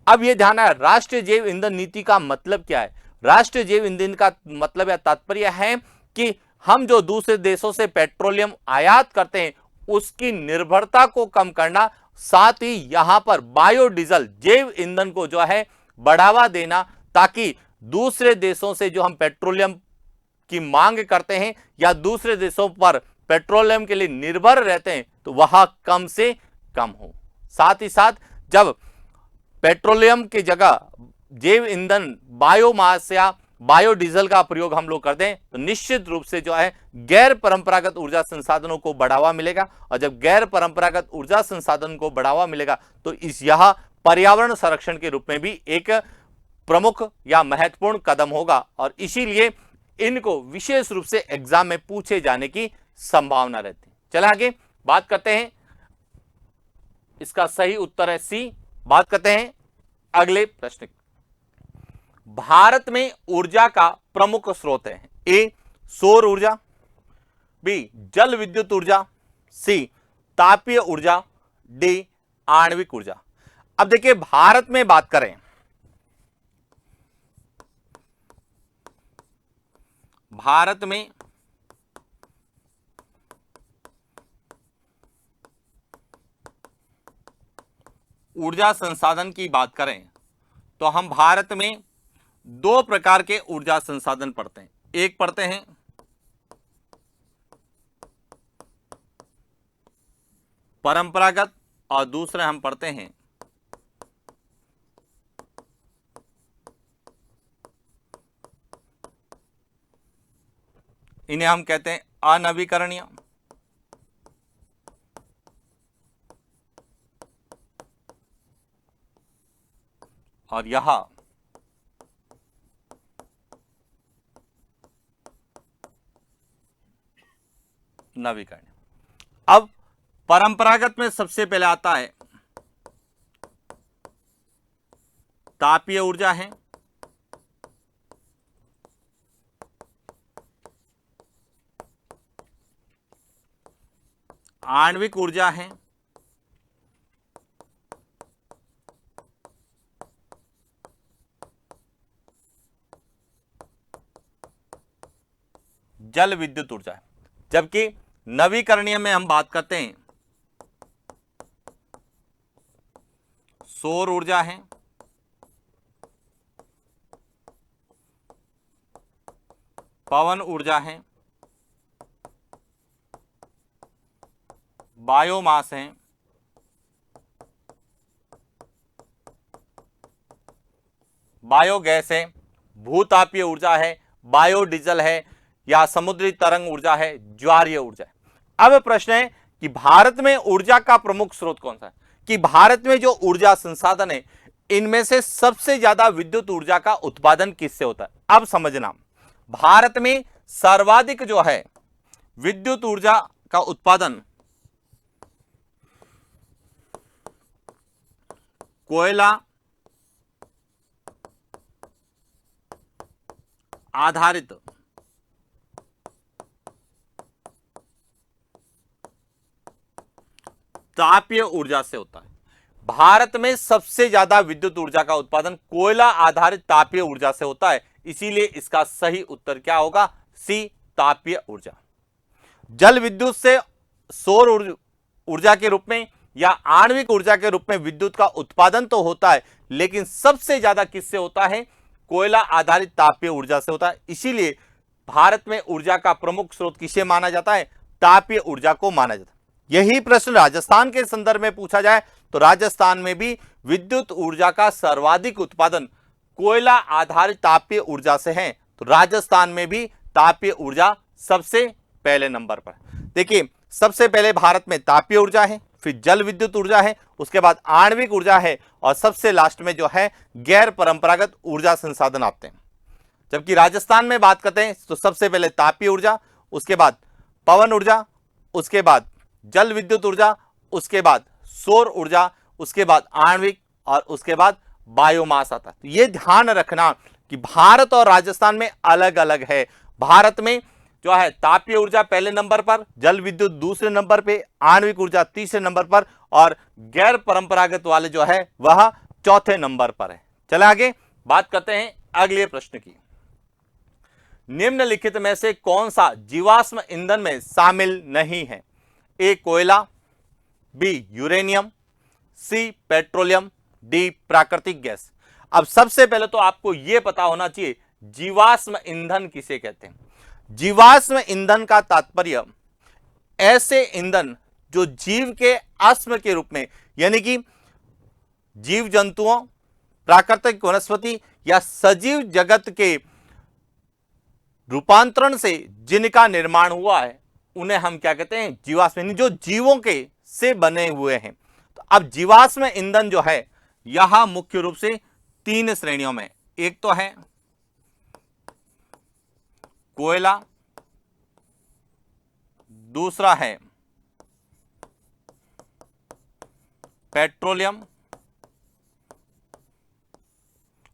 अब यह ध्यान है, राष्ट्रीय जैव ईंधन नीति का मतलब क्या है? राष्ट्रीय जैव ईंधन का मतलब या तात्पर्य है कि हम जो दूसरे देशों से पेट्रोलियम आयात करते हैं उसकी निर्भरता को कम करना, साथ ही यहां पर बायोडीजल जैव ईंधन को जो है बढ़ावा देना, ताकि दूसरे देशों से जो हम पेट्रोलियम की मांग करते हैं या दूसरे देशों पर पेट्रोलियम के लिए निर्भर रहते हैं तो वह कम से कम हो। साथ ही साथ जब पेट्रोलियम की जगह जैव ईंधन बायोमास या बायोडीजल का प्रयोग हम लोग करते हैं तो निश्चित रूप से जो है गैर परंपरागत ऊर्जा संसाधनों को बढ़ावा मिलेगा। और जब गैर परंपरागत ऊर्जा संसाधन को बढ़ावा मिलेगा तो इस यह पर्यावरण संरक्षण के रूप में भी एक प्रमुख या महत्वपूर्ण कदम होगा। और इसीलिए इनको विशेष रूप से एग्जाम में पूछे जाने की संभावना रहती है। चले आगे बात करते हैं, इसका सही उत्तर है सी। बात करते हैं अगले प्रश्न। भारत में ऊर्जा का प्रमुख स्रोत है। ए सौर ऊर्जा, बी जल विद्युत ऊर्जा, सी तापीय ऊर्जा, डी आणविक ऊर्जा। अब देखिए भारत में बात करें, भारत में ऊर्जा संसाधन की बात करें तो हम भारत में 2 प्रकार के ऊर्जा संसाधन पढ़ते हैं। एक पढ़ते हैं परंपरागत और दूसरे हम पढ़ते हैं इन्हें हम कहते हैं अनवीकरणीय। और यह नवीकरणीय। अब परंपरागत में सबसे पहले आता है तापीय ऊर्जा है, आणविक ऊर्जा है, जल विद्युत ऊर्जा है। जबकि नवीकरणीय में हम बात करते हैं सौर ऊर्जा है, पवन ऊर्जा है, बायोमास है, बायोगैस है, भूतापीय ऊर्जा है, बायोडीजल है, या समुद्री तरंग ऊर्जा है, ज्वारीय ऊर्जा है। अब प्रश्न है कि भारत में ऊर्जा का प्रमुख स्रोत कौन सा है, कि भारत में जो ऊर्जा संसाधन है इनमें से सबसे ज्यादा विद्युत ऊर्जा का उत्पादन किससे होता है। अब समझना, भारत में सर्वाधिक जो है विद्युत ऊर्जा का उत्पादन कोयला आधारित तापीय ऊर्जा से होता है। भारत में सबसे ज्यादा विद्युत ऊर्जा का उत्पादन कोयला आधारित तापीय ऊर्जा से होता है, इसीलिए इसका सही उत्तर क्या होगा, सी, तापीय ऊर्जा। जल विद्युत से सौर ऊर्जा के रूप में या आणविक ऊर्जा के रूप में विद्युत का उत्पादन तो होता है, लेकिन सबसे ज्यादा किससे होता है, कोयला आधारित तापीय ऊर्जा से होता है। इसीलिए भारत में ऊर्जा का प्रमुख स्रोत किसे माना जाता है, तापीय ऊर्जा को माना जाता है। यही प्रश्न राजस्थान के संदर्भ में पूछा जाए तो राजस्थान में भी विद्युत ऊर्जा का सर्वाधिक उत्पादन कोयला आधारित तापीय ऊर्जा से है, तो राजस्थान में भी तापीय ऊर्जा सबसे पहले नंबर पर। देखिए, सबसे पहले भारत में तापीय ऊर्जा है, फिर जल विद्युत ऊर्जा है, उसके बाद आणविक ऊर्जा है, और सबसे लास्ट में जो है गैर परंपरागत ऊर्जा संसाधन आते हैं। जबकि राजस्थान में बात करते हैं तो सबसे पहले तापीय ऊर्जा, उसके बाद पवन ऊर्जा, उसके बाद जल विद्युत ऊर्जा, उसके बाद सौर ऊर्जा, उसके बाद आणविक, और उसके बाद बायोमास आता है। तो ये ध्यान रखना कि भारत और राजस्थान में अलग अलग है। भारत में जो है तापीय ऊर्जा पहले नंबर पर, जल विद्युत दूसरे नंबर पे, आणविक ऊर्जा तीसरे नंबर पर, और गैर परंपरागत वाले जो है वह चौथे नंबर पर है। चले आगे बात करते हैं अगले प्रश्न की। निम्नलिखित में से कौन सा जीवाश्म ईंधन में शामिल नहीं है, ए कोयला, बी यूरेनियम, सी पेट्रोलियम, डी प्राकृतिक गैस। अब सबसे पहले तो आपको यह पता होना चाहिए जीवाश्म ईंधन किसे कहते हैं। जीवाश्म ईंधन का तात्पर्य ऐसे ईंधन जो जीव के अश्म के रूप में, यानी कि जीव जंतुओं, प्राकृतिक वनस्पति या सजीव जगत के रूपांतरण से जिनका निर्माण हुआ है उन्हें हम क्या कहते हैं, जीवाश्म ईंधन, जो जीवों के से बने हुए हैं। तो अब जीवाश्म ईंधन जो है यहां मुख्य रूप से तीन श्रेणियों में, एक तो है कोयला, दूसरा है पेट्रोलियम,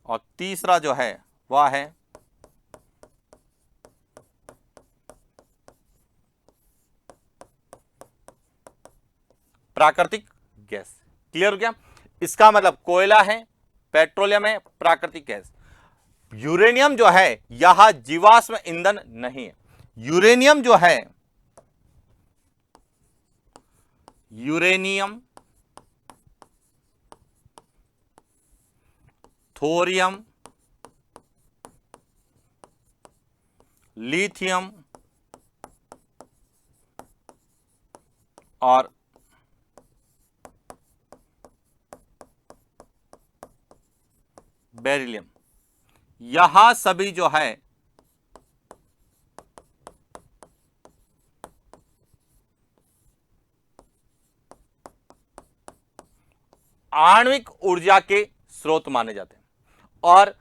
और तीसरा जो है वह है प्राकृतिक गैस। क्लियर हो गया? इसका मतलब कोयला है, पेट्रोलियम है, प्राकृतिक गैस। यूरेनियम जो है यह जीवाश्म ईंधन नहीं है। यूरेनियम जो है, यूरेनियम, थोरियम, लिथियम और बेरिलियम, यहां सभी जो है आणविक ऊर्जा के स्रोत माने जाते हैं। और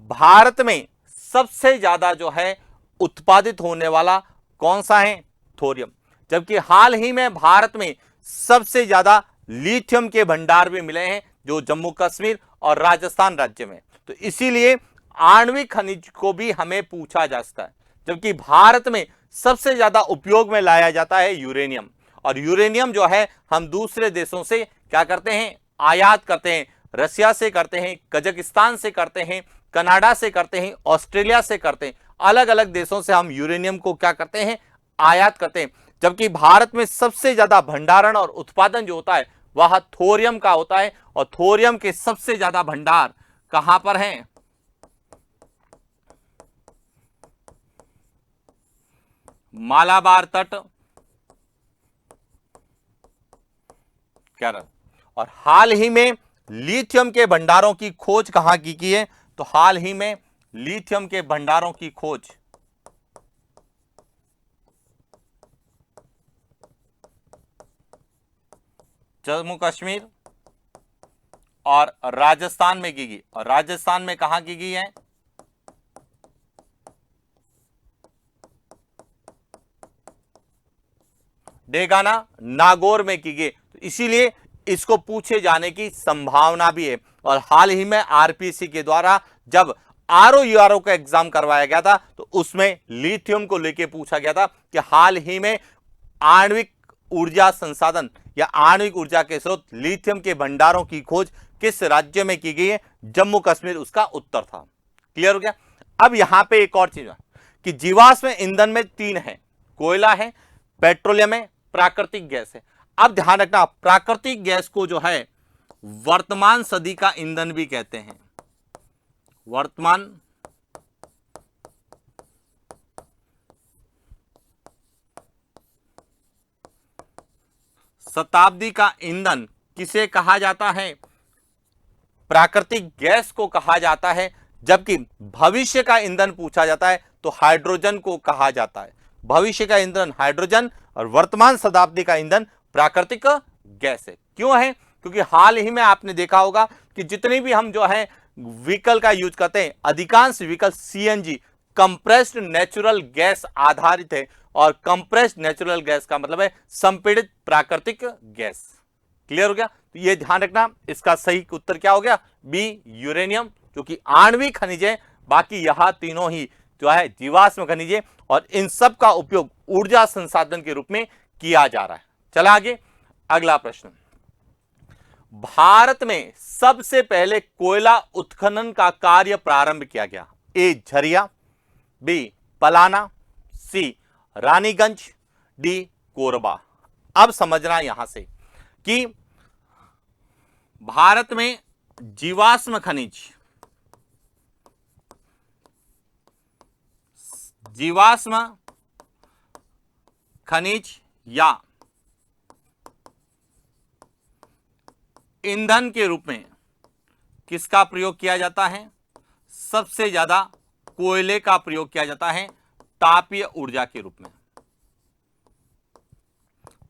भारत में सबसे ज्यादा जो है उत्पादित होने वाला कौन सा है, थोरियम। जबकि हाल ही में भारत में सबसे ज्यादा लिथियम के भंडार भी मिले हैं जो जम्मू कश्मीर और राजस्थान राज्य में। तो इसीलिए आणविक खनिज को भी हमें पूछा जा सकता है। जबकि भारत में सबसे ज्यादा उपयोग में लाया जाता है यूरेनियम, और यूरेनियम जो है हम दूसरे देशों से क्या करते हैं, आयात करते हैं। रसिया से करते हैं, कजाकिस्तान से करते हैं, कनाडा से करते हैं, ऑस्ट्रेलिया से करते हैं। अलग अलग देशों से हम यूरेनियम को क्या करते हैं, आयात करते हैं। जबकि भारत में सबसे ज्यादा भंडारण और उत्पादन जो होता है वह थोरियम का होता है, और थोरियम के सबसे ज्यादा भंडार कहां पर हैं, मालाबार तट, केरल। और हाल ही में लिथियम के भंडारों की खोज कहां की है, तो हाल ही में लिथियम के भंडारों की खोज जम्मू कश्मीर और राजस्थान में की गई। और राजस्थान में कहां की गई है, डेगाना नागौर में की गई। तो इसीलिए इसको पूछे जाने की संभावना भी है। और हाल ही में आरपीसी के द्वारा जब आरओ का एग्जाम करवाया गया था तो उसमें लिथियम को लेकर पूछा गया था कि हाल ही में आणविक ऊर्जा संसाधन या आणविक ऊर्जा के स्रोत लिथियम के भंडारों की खोज किस राज्य में की गई है, जम्मू कश्मीर उसका उत्तर था। क्लियर हो गया। अब यहां पे एक और चीज है कि जीवाश्म ईंधन में तीन है, कोयला है, पेट्रोलियम है, प्राकृतिक गैस है। अब ध्यान रखना, प्राकृतिक गैस को जो है वर्तमान सदी का ईंधन भी कहते हैं। वर्तमान शताब्दी का ईंधन किसे कहा जाता है, प्राकृतिक गैस को कहा जाता है। जबकि भविष्य का ईंधन पूछा जाता है तो हाइड्रोजन को कहा जाता है। भविष्य का ईंधन हाइड्रोजन और वर्तमान शताब्दी का ईंधन प्राकृतिक गैस है। क्यों है, क्योंकि हाल ही में आपने देखा होगा कि जितने भी हम जो है व्हीकल का यूज करते हैं, अधिकांश vehicle CNG compressed natural gas आधारित है। और कंप्रेस्ड नेचुरल गैस का मतलब है संपीड़ित प्राकृतिक गैस। क्लियर हो गया। तो ये ध्यान रखना, इसका सही उत्तर क्या हो गया, बी यूरेनियम, जो कि आणविक खनिज है। बाकी यह तीनों ही जो है जीवाश्म खनिज है, और इन सब का उपयोग ऊर्जा संसाधन के रूप में किया जा रहा है। चला आगे, अगला प्रश्न। भारत में सबसे पहले कोयला उत्खनन का कार्य प्रारंभ किया गया, ए झरिया, बी पलाना, सी रानीगंज, डी कोरबा। अब समझना यहां से कि भारत में जीवाश्म खनिज या ईंधन के रूप में किसका प्रयोग किया जाता है, सबसे ज्यादा कोयले का प्रयोग किया जाता है तापीय ऊर्जा के रूप में।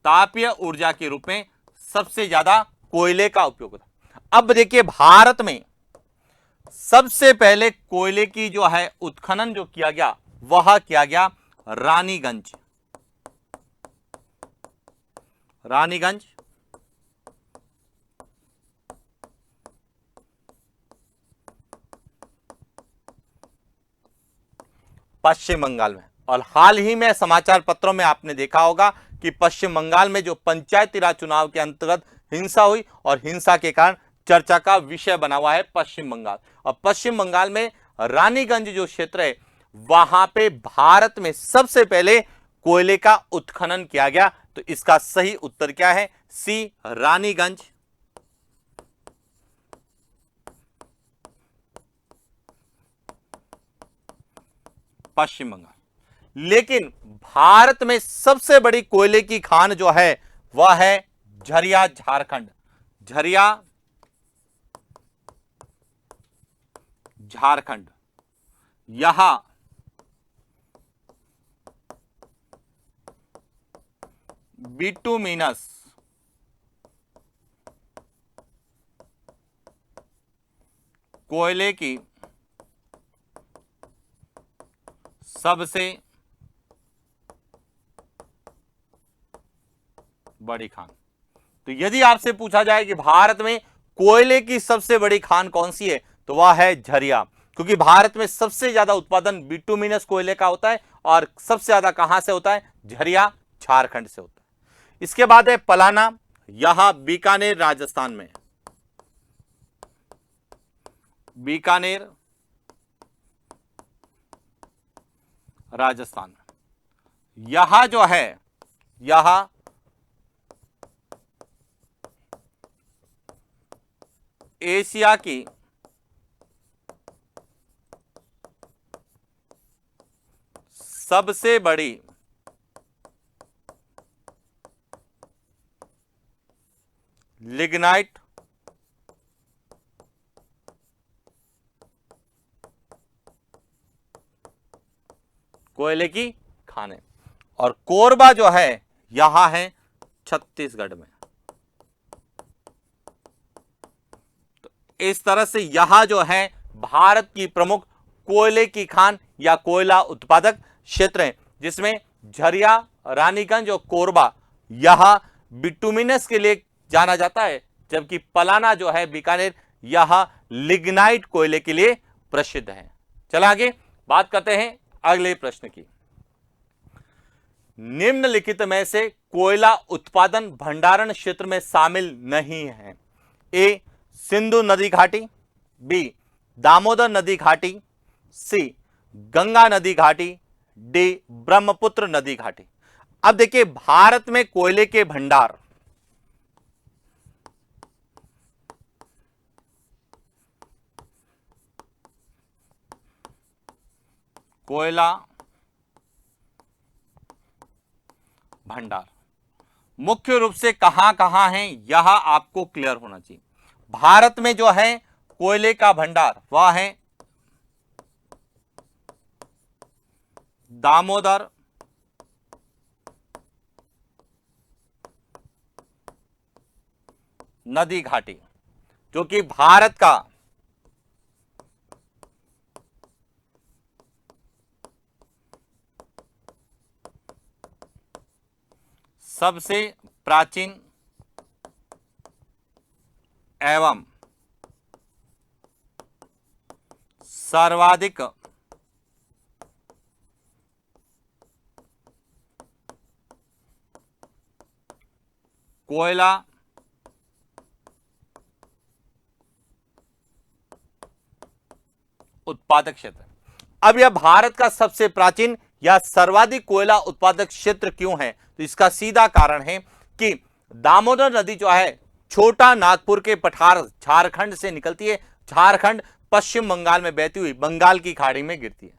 तापीय ऊर्जा के रूप में सबसे ज्यादा कोयले का उपयोग होता है। अब देखिए, भारत में सबसे पहले कोयले की जो है उत्खनन जो किया गया वह किया गया रानीगंज पश्चिम बंगाल में। और हाल ही में समाचार पत्रों में आपने देखा होगा कि पश्चिम बंगाल में जो पंचायती राज चुनाव के अंतर्गत हिंसा हुई, और हिंसा के कारण चर्चा का विषय बना हुआ है पश्चिम बंगाल। और पश्चिम बंगाल में रानीगंज जो क्षेत्र है वहां पे भारत में सबसे पहले कोयले का उत्खनन किया गया। तो इसका सही उत्तर क्या है, सी रानीगंज, पश्चिम बंगाल। लेकिन भारत में सबसे बड़ी कोयले की खान जो है वह है झरिया, झारखंड। यहां बिटुमिनस कोयले की सबसे बड़ी खान। तो यदि आपसे पूछा जाए कि भारत में कोयले की सबसे बड़ी खान कौन सी है, तो वह है झरिया, क्योंकि भारत में सबसे ज्यादा उत्पादन बिटुमिनस कोयले का होता है और सबसे ज्यादा कहां से होता है, झरिया झारखंड से होता है। इसके बाद है पलाना, यहां बीकानेर राजस्थान में, बीकानेर राजस्थान, यहां जो है, यहां एशिया की सबसे बड़ी लिग्नाइट कोयले की खान है। और कोरबा जो है यहां है छत्तीसगढ़ में। तो इस तरह से यहां जो है भारत की प्रमुख कोयले की खान या कोयला उत्पादक क्षेत्र हैं, जिसमें झरिया, रानीगंज और कोरबा यहां बिटुमिनस के लिए जाना जाता है, जबकि पलाना जो है बीकानेर, यहां लिग्नाइट कोयले के लिए प्रसिद्ध है। चला आगे बात करते हैं अगले प्रश्न की। निम्नलिखित में से कोयला उत्पादन भंडारण क्षेत्र में शामिल नहीं है। ए सिंधु नदी घाटी, बी दामोदर नदी घाटी, सी गंगा नदी घाटी, डी ब्रह्मपुत्र नदी घाटी। अब देखिए भारत में कोयले के भंडार, कोयला भंडार मुख्य रूप से कहां कहां है, यह आपको क्लियर होना चाहिए। भारत में जो है कोयले का भंडार वह है दामोदर नदी घाटी, जो कि भारत का सबसे प्राचीन एवं सर्वाधिक कोयला उत्पादक क्षेत्र। अब यह भारत का सबसे प्राचीन या सर्वाधिक कोयला उत्पादक क्षेत्र क्यों है, तो इसका सीधा कारण है कि दामोदर नदी जो है छोटा नागपुर के पठार झारखंड से निकलती है, झारखंड पश्चिम बंगाल में बहती हुई बंगाल की खाड़ी में गिरती है,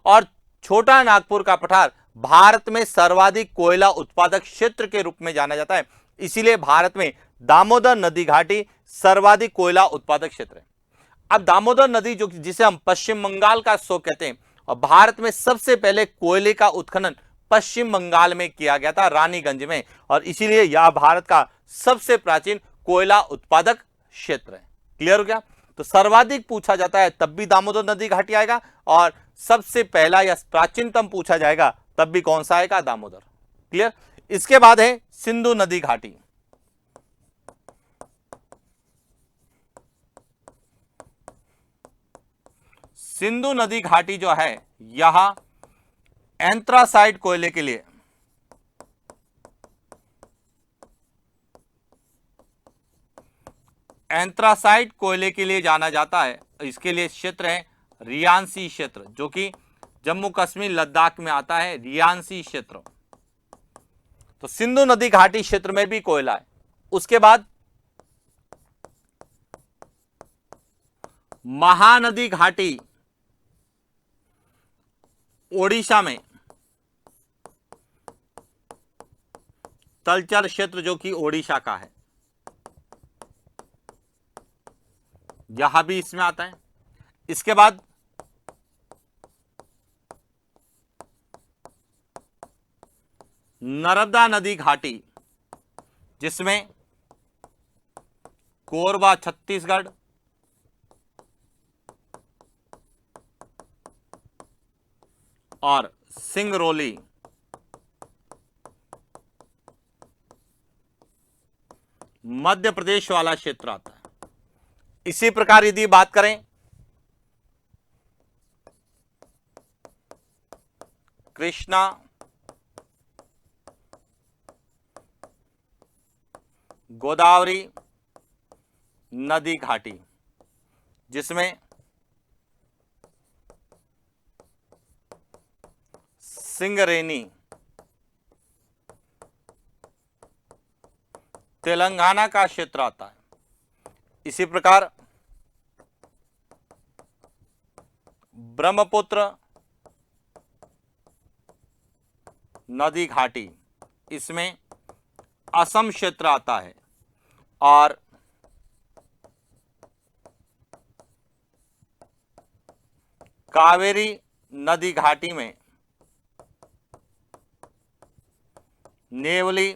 और छोटा नागपुर का पठार भारत में सर्वाधिक कोयला उत्पादक क्षेत्र के रूप में जाना जाता है। इसीलिए भारत में दामोदर नदी घाटी सर्वाधिक कोयला उत्पादक क्षेत्र है। अब दामोदर नदी जो जिसे हम पश्चिम बंगाल का स्रोत कहते हैं, और भारत में सबसे पहले कोयले का उत्खनन पश्चिम बंगाल में किया गया था, रानीगंज में, और इसीलिए यह भारत का सबसे प्राचीन कोयला उत्पादक क्षेत्र है। क्लियर हो गया? तो सर्वाधिक पूछा जाता है तब भी दामोदर नदी घाटी आएगा, और सबसे पहला या प्राचीनतम पूछा जाएगा तब भी कौन सा आएगा, दामोदर। क्लियर? इसके बाद है सिंधु नदी घाटी। सिंधु नदी घाटी जो है यहां एंथ्रासाइट कोयले के लिए एंथ्रासाइट कोयले के लिए जाना जाता है। इसके लिए क्षेत्र है रियांसी क्षेत्र, जो कि जम्मू कश्मीर लद्दाख में आता है, रियांसी क्षेत्र। तो सिंधु नदी घाटी क्षेत्र में भी कोयला है। उसके बाद महानदी घाटी ओडिशा में, तलचर क्षेत्र जो कि ओडिशा का है, यहां भी इसमें आता है। इसके बाद नर्मदा नदी घाटी, जिसमें कोरबा छत्तीसगढ़, और सिंगरौली मध्य प्रदेश वाला क्षेत्र आता है। इसी प्रकार यदि बात करें कृष्णा, गोदावरी नदी घाटी, जिसमें सिंगरेनी तेलंगाना का क्षेत्र आता है। इसी प्रकार ब्रह्मपुत्र नदी घाटी, इसमें असम क्षेत्र आता है। और कावेरी नदी घाटी में नेवली,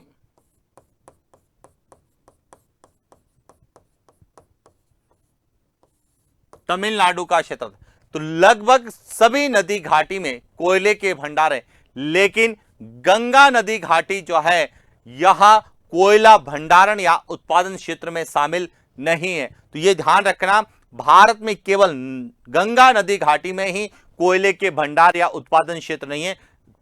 तमिलनाडु का क्षेत्र। तो लगभग सभी नदी घाटी में कोयले के भंडार हैं, लेकिन गंगा नदी घाटी जो है यह कोयला भंडारण या उत्पादन क्षेत्र में शामिल नहीं है। तो यह ध्यान रखना, भारत में केवल गंगा नदी घाटी में ही कोयले के भंडार या उत्पादन क्षेत्र नहीं है।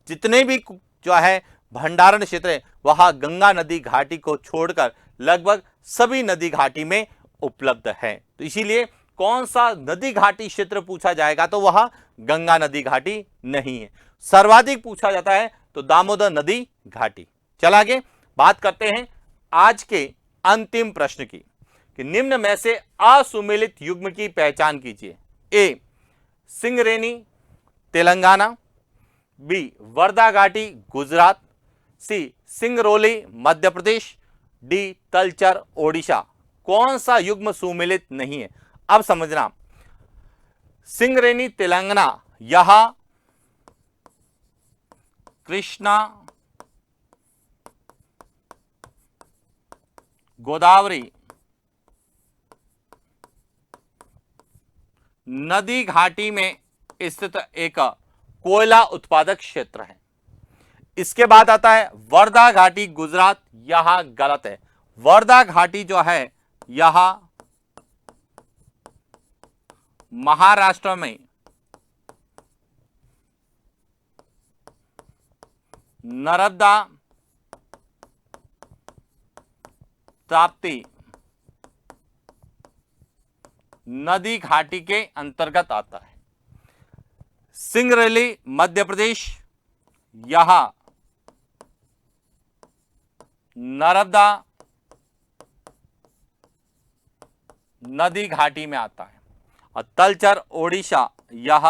जितने भी जो है भंडारण क्षेत्र है वह गंगा नदी घाटी को छोड़कर लगभग सभी नदी घाटी में उपलब्ध है। तो इसीलिए कौन सा नदी घाटी क्षेत्र पूछा जाएगा तो वह गंगा नदी घाटी नहीं है। सर्वाधिक पूछा जाता है तो दामोदर नदी घाटी। चल आगे बात करते हैं आज के अंतिम प्रश्न की कि निम्न में से असुमेलित युग्म की पहचान कीजिए। ए सिंगरेनी तेलंगाना, बी वर्धा घाटी गुजरात, सी सिंगरौली मध्य प्रदेश, डी तलचर ओडिशा। कौन सा युग्म सुमेलित नहीं है? अब समझना, सिंगरेनी तेलंगाना यह कृष्णा गोदावरी नदी घाटी में स्थित एक कोयला उत्पादक क्षेत्र है। इसके बाद आता है वर्धा घाटी गुजरात, यह गलत है। वर्धा घाटी जो है यह महाराष्ट्र में नर्मदा ताप्ती नदी घाटी के अंतर्गत आता है। सिंगरौली मध्य प्रदेश यह नर्मदा नदी घाटी में आता है। और तलचर ओडिशा यह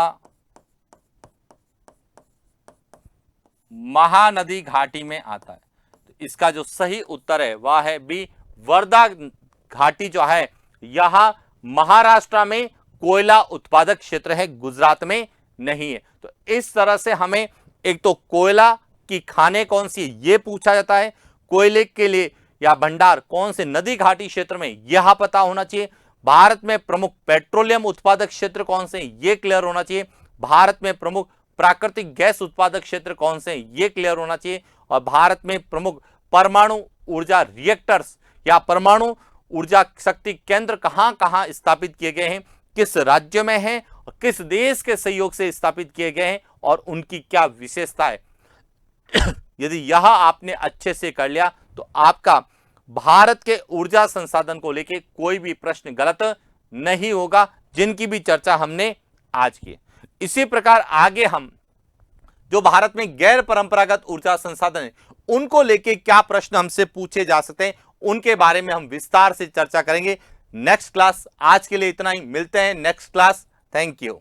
महानदी घाटी में आता है। तो इसका जो सही उत्तर है वह है बी वर्धा घाटी जो है यह महाराष्ट्र में कोयला उत्पादक क्षेत्र है, गुजरात में नहीं है। तो इस तरह से हमें एक तो कोयला की खाने कौन सी ये पूछा जाता है, कोयले के लिए या भंडार कौन से नदी घाटी क्षेत्र में यह पता होना चाहिए, भारत में प्रमुख पेट्रोलियम उत्पादक क्षेत्र कौन से ये क्लियर होना चाहिए, भारत में प्रमुख प्राकृतिक गैस उत्पादक क्षेत्र कौन से ये क्लियर होना चाहिए, और भारत में प्रमुख परमाणु ऊर्जा रिएक्टर्स या परमाणु ऊर्जा शक्ति केंद्र कहां कहां स्थापित किए गए हैं, किस राज्य में हैं और किस देश के सहयोग से स्थापित किए गए हैं और उनकी क्या विशेषता है। यदि यह आपने अच्छे से कर लिया तो आपका भारत के ऊर्जा संसाधन को लेकर कोई भी प्रश्न गलत नहीं होगा, जिनकी भी चर्चा हमने आज की। इसी प्रकार आगे हम जो भारत में गैर परंपरागत ऊर्जा संसाधन है उनको लेके क्या प्रश्न हमसे पूछे जा सकते हैं उनके बारे में हम विस्तार से चर्चा करेंगे नेक्स्ट क्लास। आज के लिए इतना ही, मिलते हैं नेक्स्ट क्लास। Thank you.